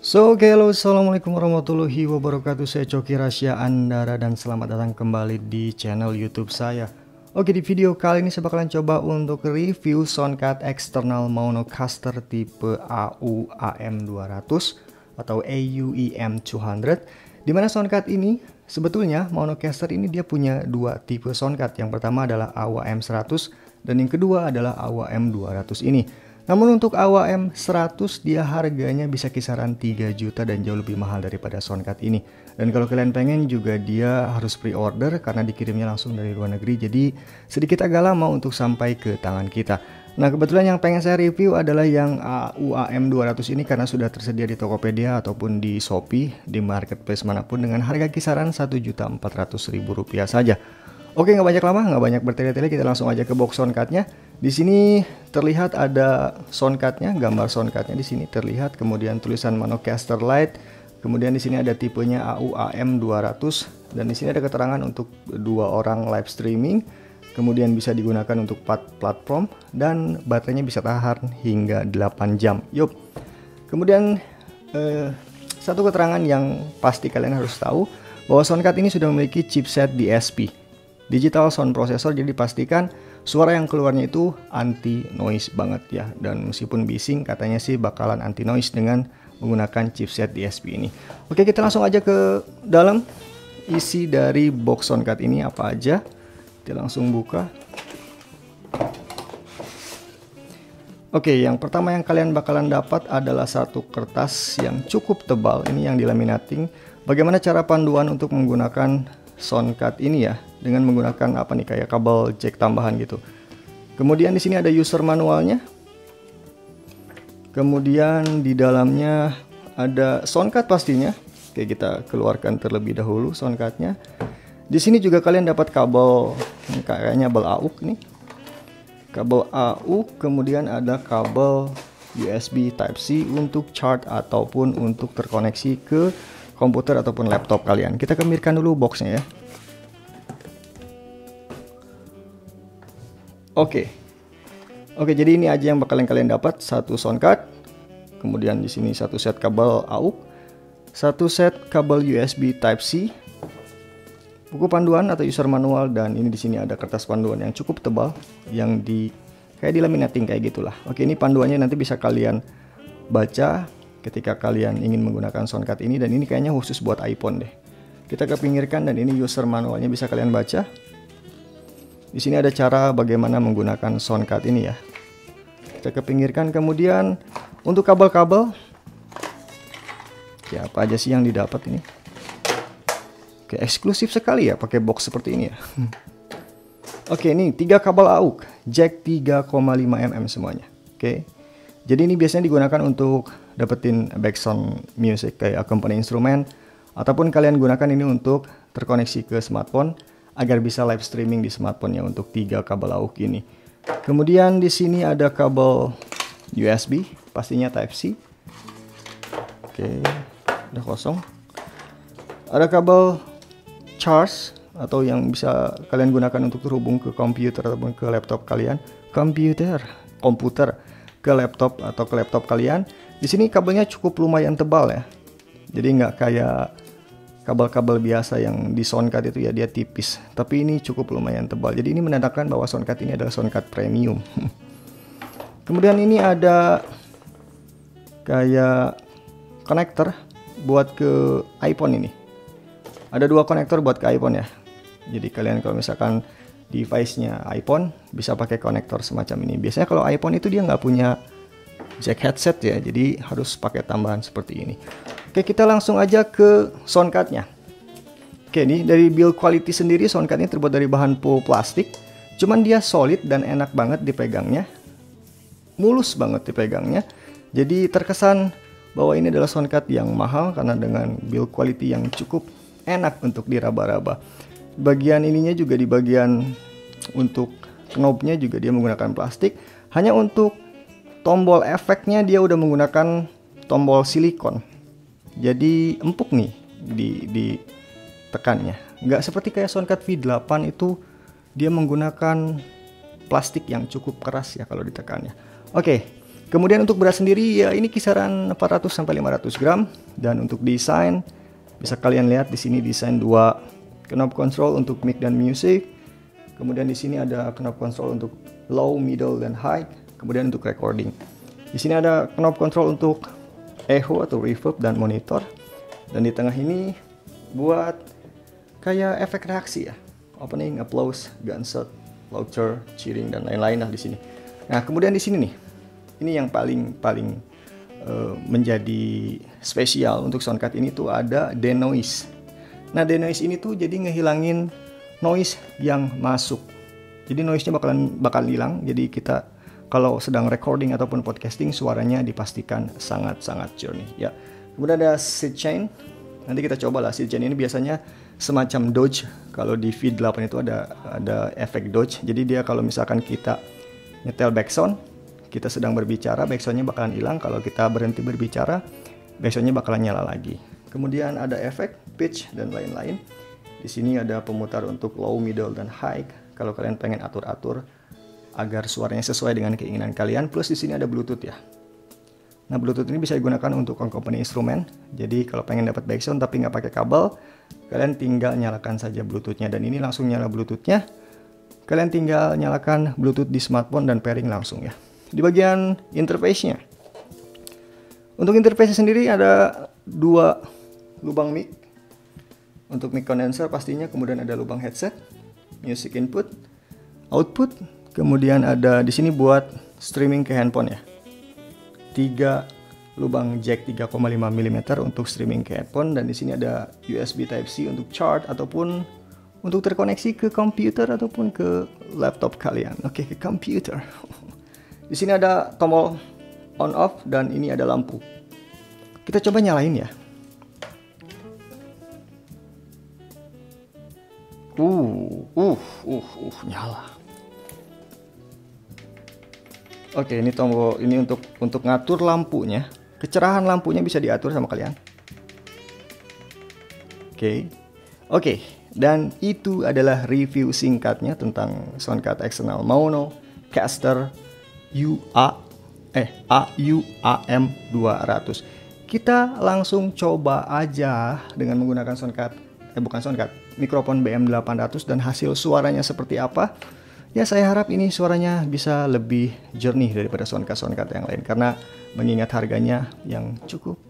Hello, assalamualaikum warahmatullahi wabarakatuh. Saya Coki Rasya Andara dan selamat datang kembali di channel YouTube saya. Di video kali ini saya bakalan coba untuk review soundcard eksternal Monocaster tipe AU-AM200 atau AU-EM200. Dimana soundcard ini sebetulnya Monocaster ini dia punya dua tipe soundcard. Yang pertama adalah AU-AM100 dan yang kedua adalah AU-AM200 ini. Namun untuk AU-AM100 dia harganya bisa kisaran 3 juta dan jauh lebih mahal daripada soundcard ini. Dan kalau kalian pengen juga dia harus pre-order karena dikirimnya langsung dari luar negeri. Jadi sedikit agak lama untuk sampai ke tangan kita. Nah kebetulan yang pengen saya review adalah yang AU-AM200 ini karena sudah tersedia di Tokopedia ataupun di Shopee, di marketplace manapun dengan harga kisaran Rp1.400.000 saja. Nggak banyak lama, nggak banyak bertele-tele, kita langsung aja ke box soundcardnya. Di sini terlihat ada soundcardnya, gambar soundcardnya di sini terlihat, kemudian tulisan Monocaster Lite, kemudian di sini ada tipenya AU-AM200 dan di sini ada keterangan untuk 2 orang live streaming, kemudian bisa digunakan untuk 4 platform dan baterainya bisa tahan hingga 8 jam. Kemudian satu keterangan yang pasti kalian harus tahu bahwa soundcard ini sudah memiliki chipset DSP. Digital Sound Processor, jadi pastikan suara yang keluarnya itu anti noise banget ya. Dan meskipun bising katanya sih bakalan anti noise dengan menggunakan chipset DSP ini. Kita langsung aja ke dalam isi dari box soundcard ini apa aja. Kita langsung buka. Yang pertama yang kalian bakalan dapat adalah satu kertas yang cukup tebal. Ini yang dilaminating. Bagaimana cara panduan untuk menggunakan soundcard ini ya, dengan menggunakan kayak kabel jack tambahan gitu. Kemudian di sini ada user manualnya. Kemudian di dalamnya ada soundcard pastinya. Kita keluarkan terlebih dahulu soundcardnya. Di sini juga kalian dapat kabel, kayaknya kabel AUX nih. Kabel AUX, kemudian ada kabel USB Type-C untuk charge ataupun untuk terkoneksi ke komputer ataupun laptop kalian. Kita kembalikan dulu boxnya ya. Jadi ini aja yang bakalan kalian dapat, satu soundcard, kemudian di sini satu set kabel AUX, satu set kabel USB Type-C, buku panduan atau user manual, dan ini di sini ada kertas panduan yang cukup tebal yang kayak dilaminating kayak gitulah. Ini panduannya nanti bisa kalian baca ketika kalian ingin menggunakan soundcard ini, dan ini kayaknya khusus buat iPhone deh. Kita kepinggirkan dan ini user manualnya bisa kalian baca. Di sini ada cara bagaimana menggunakan soundcard ini ya. Kita kepinggirkan, kemudian untuk kabel-kabel ya apa aja sih yang didapat ini. Eksklusif sekali ya pakai box seperti ini ya. Ini 3 kabel AUX, jack 3,5 mm semuanya. Jadi ini biasanya digunakan untuk dapetin background music kayak accompany instrumen, ataupun kalian gunakan ini untuk terkoneksi ke smartphone agar bisa live streaming di smartphone-nya untuk 3 kabel AUX ini. Kemudian di sini ada kabel USB, pastinya Type-C. Udah kosong. Ada kabel charge atau yang bisa kalian gunakan untuk terhubung ke komputer ataupun ke laptop kalian. Komputer ke laptop atau ke laptop kalian. Di sini kabelnya cukup lumayan tebal ya. Jadi nggak kayak kabel-kabel biasa yang di soundcard itu ya, dia tipis. Tapi ini cukup lumayan tebal. Jadi ini menandakan bahwa soundcard ini adalah soundcard premium. Kemudian ini ada kayak konektor buat ke iPhone ini. Ada 2 konektor buat ke iPhone ya. Jadi kalian kalau misalkan device-nya iPhone bisa pakai konektor semacam ini. Biasanya kalau iPhone itu dia nggak punya jack headset ya, jadi harus pakai tambahan seperti ini. Kita langsung aja ke soundcardnya. Ini dari build quality sendiri, soundcard ini terbuat dari bahan full plastik. Cuman dia solid dan enak banget dipegangnya, mulus banget dipegangnya. Jadi terkesan bahwa ini adalah soundcard yang mahal karena dengan build quality yang cukup enak untuk diraba-raba. Bagian ininya juga di bagian untuk knobnya juga dia menggunakan plastik. Hanya untuk tombol efeknya dia udah menggunakan tombol silikon. Jadi empuk nih di tekannya. Nggak seperti kayak soundcard V8 itu dia menggunakan plastik yang cukup keras ya kalau ditekannya. Kemudian untuk berat sendiri ya ini kisaran 400 sampai 500 gram. Dan untuk desain bisa kalian lihat di sini desain 2 knob control untuk mic dan music. Kemudian di sini ada knob control untuk low, middle, dan high. Kemudian untuk recording. Di sini ada knob control untuk echo atau reverb dan monitor. Dan di tengah ini buat kayak efek reaksi ya. Opening, applause, gunshot, laughter, cheering, dan lain-lain lah di sini. Nah, kemudian di sini nih. Ini yang paling menjadi spesial untuk soundcard ini tuh ada denoise. Nah, denoise ini tuh jadi ngehilangin noise yang masuk. Jadi noise-nya bakal hilang. Jadi kita kalau sedang recording ataupun podcasting suaranya dipastikan sangat-sangat jernih ya. Kemudian ada seed chain. Nanti kita coba lah seed chain ini biasanya semacam dodge. Kalau di V8 itu ada efek dodge. Jadi dia kalau misalkan kita nyetel backsound, kita sedang berbicara, backsoundnya bakalan hilang. Kalau kita berhenti berbicara, backsoundnya bakalan nyala lagi. Kemudian ada efek pitch dan lain-lain. Di sini ada pemutar untuk low, middle, dan high. Kalau kalian pengen atur-atur agar suaranya sesuai dengan keinginan kalian. Plus di sini ada Bluetooth ya. Nah, Bluetooth ini bisa digunakan untuk komponen instrumen. Jadi kalau pengen dapat backsound tapi nggak pakai kabel, kalian tinggal nyalakan saja Bluetooth-nya. Dan ini langsung nyala Bluetooth-nya. Kalian tinggal nyalakan Bluetooth di smartphone dan pairing langsung ya. Di bagian interface-nya. Untuk interface sendiri ada 2 lubang mic. Untuk mic condenser pastinya, kemudian ada lubang headset, music input, output, kemudian ada di sini buat streaming ke handphone ya. 3 lubang jack 3,5 mm untuk streaming ke handphone, dan di sini ada USB Type-C untuk charge ataupun untuk terkoneksi ke komputer ataupun ke laptop kalian. Oke, ke komputer. Di sini ada tombol on off dan ini ada lampu. Kita coba nyalain ya. Nyala. Oke, ini tombol ini untuk ngatur lampunya. Kecerahan lampunya bisa diatur sama kalian. Oke, dan itu adalah review singkatnya tentang soundcard eksternal Monocaster AUAM 200. Kita langsung coba aja dengan menggunakan mikrofon BM800 dan hasil suaranya seperti apa. Ya, saya harap ini suaranya bisa lebih jernih daripada soundcard yang lain karena mengingat harganya yang cukup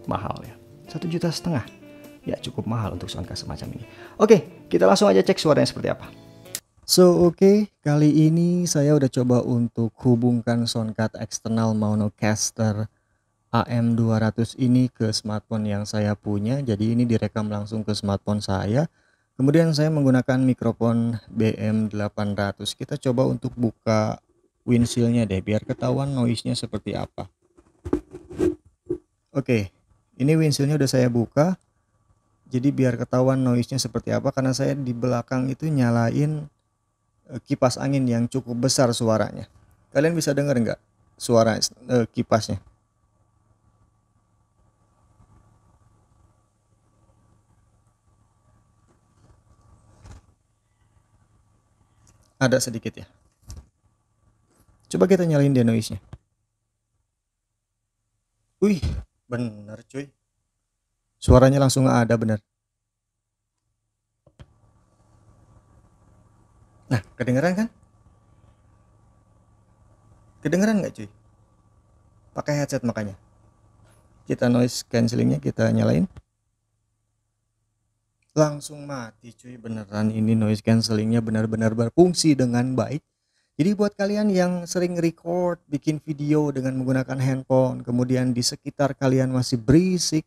mahal ya. 1,5 juta. Ya, cukup mahal untuk soundcard semacam ini. Oke, kita langsung aja cek suaranya seperti apa. Oke, kali ini saya udah coba untuk hubungkan soundcard eksternal Monocaster AM200 ini ke smartphone yang saya punya. Jadi ini direkam langsung ke smartphone saya. Kemudian saya menggunakan mikrofon BM800. Kita coba untuk buka windshield-nya deh biar ketahuan noise-nya seperti apa. Oke, ini windshield-nya udah saya buka. Jadi biar ketahuan noise-nya seperti apa, karena saya di belakang itu nyalain kipas angin yang cukup besar suaranya. Kalian bisa dengar nggak suara kipasnya? Ada sedikit ya. Coba kita nyalain denoise-nya. Wih, bener cuy. Suaranya langsung ada bener. Nah, kedengeran kan? Kedengeran nggak cuy? Pakai headset makanya. Kita noise cancellingnya kita nyalain. Langsung mati cuy, beneran ini noise cancellingnya benar-benar berfungsi dengan baik. Jadi buat kalian yang sering record, bikin video dengan menggunakan handphone, kemudian di sekitar kalian masih berisik,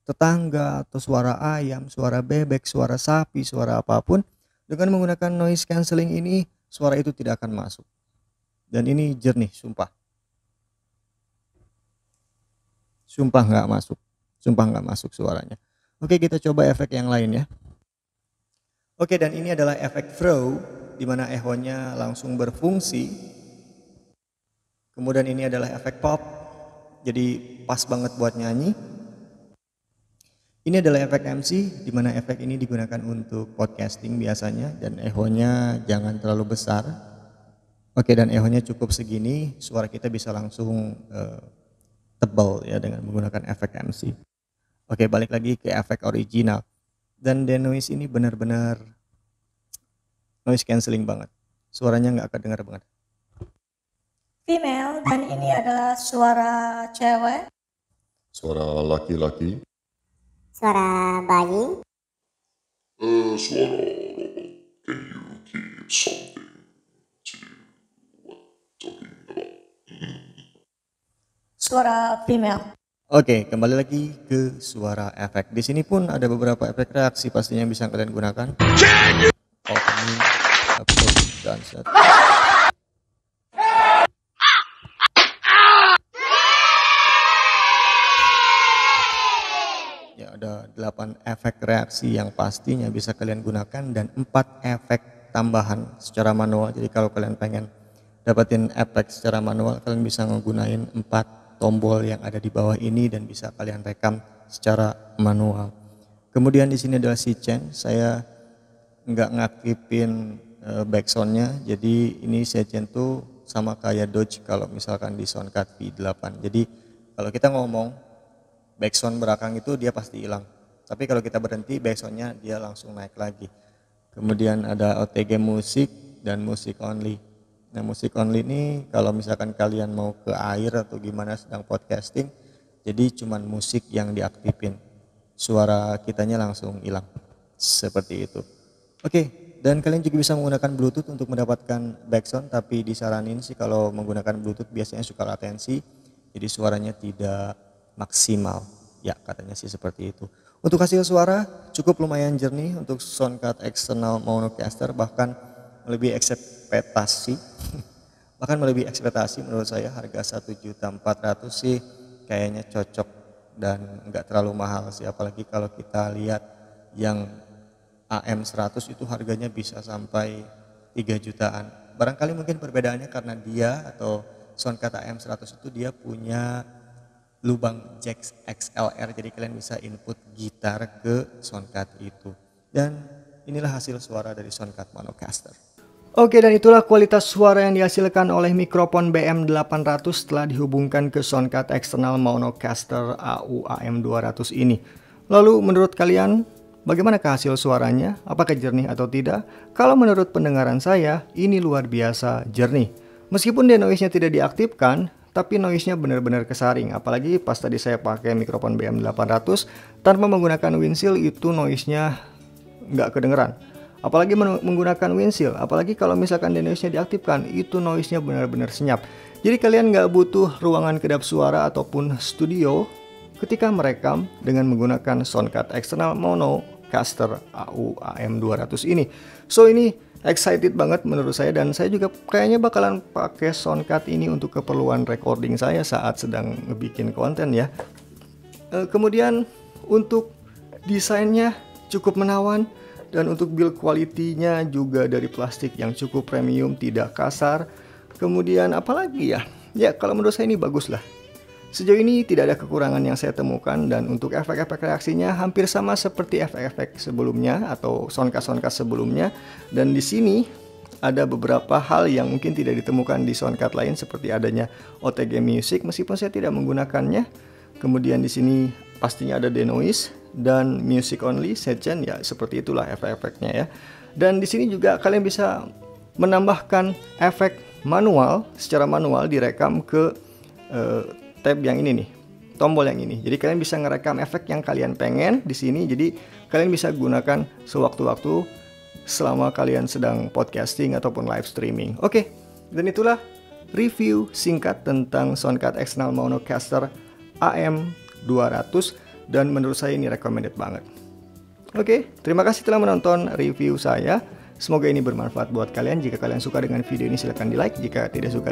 tetangga atau suara ayam, suara bebek, suara sapi, suara apapun, dengan menggunakan noise cancelling ini suara itu tidak akan masuk. Dan ini jernih, sumpah nggak masuk suaranya. Oke, kita coba efek yang lain ya. Oke, dan ini adalah efek throw di mana echo-nya langsung berfungsi. Kemudian ini adalah efek pop, jadi pas banget buat nyanyi. Ini adalah efek MC, di mana efek ini digunakan untuk podcasting biasanya, dan echo-nya jangan terlalu besar. Oke, dan echonya cukup segini, suara kita bisa langsung tebal ya dengan menggunakan efek MC. Oke, balik lagi ke efek original. Dan denoise ini benar-benar noise cancelling banget. Suaranya nggak kedengar banget. Female, dan ini adalah suara cewek. Suara laki-laki. Suara bayi. Suara robot. Can you give something to what talking about? Suara female. Oke, kembali lagi ke suara efek. Di sini pun ada beberapa efek reaksi pastinya yang bisa kalian gunakan. Opening, upload, dan set. Ya, ada 8 efek reaksi yang pastinya bisa kalian gunakan dan 4 efek tambahan secara manual. Jadi kalau kalian pengen dapetin efek secara manual, kalian bisa menggunakan 4 tombol yang ada di bawah ini dan bisa kalian rekam secara manual. Kemudian di sini adalah sidechain. Saya nggak ngaktifin backsoundnya, jadi ini sidechain tuh sama kayak Dodge kalau misalkan di Soundcard V8. Jadi kalau kita ngomong backsound belakang itu dia pasti hilang, tapi kalau kita berhenti backsoundnya dia langsung naik lagi. Kemudian ada OTG musik dan musik only. Nah, musik only ini kalau misalkan kalian mau ke air atau gimana sedang podcasting, jadi cuman musik yang diaktifin, suara kitanya langsung hilang, seperti itu. Oke, dan kalian juga bisa menggunakan Bluetooth untuk mendapatkan backsound, tapi disaranin sih kalau menggunakan Bluetooth biasanya suka latensi, jadi suaranya tidak maksimal. Ya, katanya sih seperti itu. Untuk hasil suara cukup lumayan jernih untuk Soundcard External Monocaster, bahkan melebihi ekspektasi. Bahkan melebihi ekspektasi menurut saya. Harga 1.400.000 sih kayaknya cocok dan enggak terlalu mahal sih, apalagi kalau kita lihat yang AM100 itu harganya bisa sampai 3 jutaan. Barangkali mungkin perbedaannya karena dia atau Soundcard AM100 itu dia punya lubang jack XLR, jadi kalian bisa input gitar ke Soundcard itu. Dan inilah hasil suara dari Soundcard Monocaster. Oke, dan itulah kualitas suara yang dihasilkan oleh mikrofon BM800 setelah dihubungkan ke Soundcard External Monocaster AU AM200 ini. Lalu menurut kalian bagaimana hasil suaranya? Apakah jernih atau tidak? Kalau menurut pendengaran saya, ini luar biasa jernih. Meskipun denoise-nya tidak diaktifkan, tapi noise-nya benar-benar kesaring. Apalagi pas tadi saya pakai mikrofon BM800 tanpa menggunakan windshield, itu noise-nya nggak kedengeran. Apalagi menggunakan windshield, apalagi kalau misalkan denoise-nya diaktifkan, itu noise-nya benar-benar senyap. Jadi kalian nggak butuh ruangan kedap suara ataupun studio ketika merekam dengan menggunakan Soundcard External Monocaster AU AM200 ini. So ini excited banget menurut saya, dan saya juga kayaknya bakalan pakai Soundcard ini untuk keperluan recording saya saat sedang ngebikin konten ya. Kemudian untuk desainnya cukup menawan, dan untuk build quality-nya juga dari plastik yang cukup premium, tidak kasar. Kemudian apalagi ya? Ya kalau menurut saya ini bagus lah. Sejauh ini tidak ada kekurangan yang saya temukan, dan untuk efek-efek reaksinya hampir sama seperti efek-efek sebelumnya atau soundcard sebelumnya. Dan di sini ada beberapa hal yang mungkin tidak ditemukan di soundcard lain, seperti adanya OTG Music meskipun saya tidak menggunakannya. Kemudian di sini pastinya ada denoise dan music only sidechain, ya seperti itulah efek-efeknya ya. Dan di sini juga kalian bisa menambahkan efek manual, secara manual direkam ke tab yang ini nih, tombol yang ini. Jadi kalian bisa ngerekam efek yang kalian pengen di sini. Jadi kalian bisa gunakan sewaktu-waktu selama kalian sedang podcasting ataupun live streaming. Oke, dan itulah review singkat tentang Soundcard External Monocaster AM200, dan menurut saya ini recommended banget. Oke, terima kasih telah menonton review saya. Semoga ini bermanfaat buat kalian. Jika kalian suka dengan video ini silahkan di like, jika tidak suka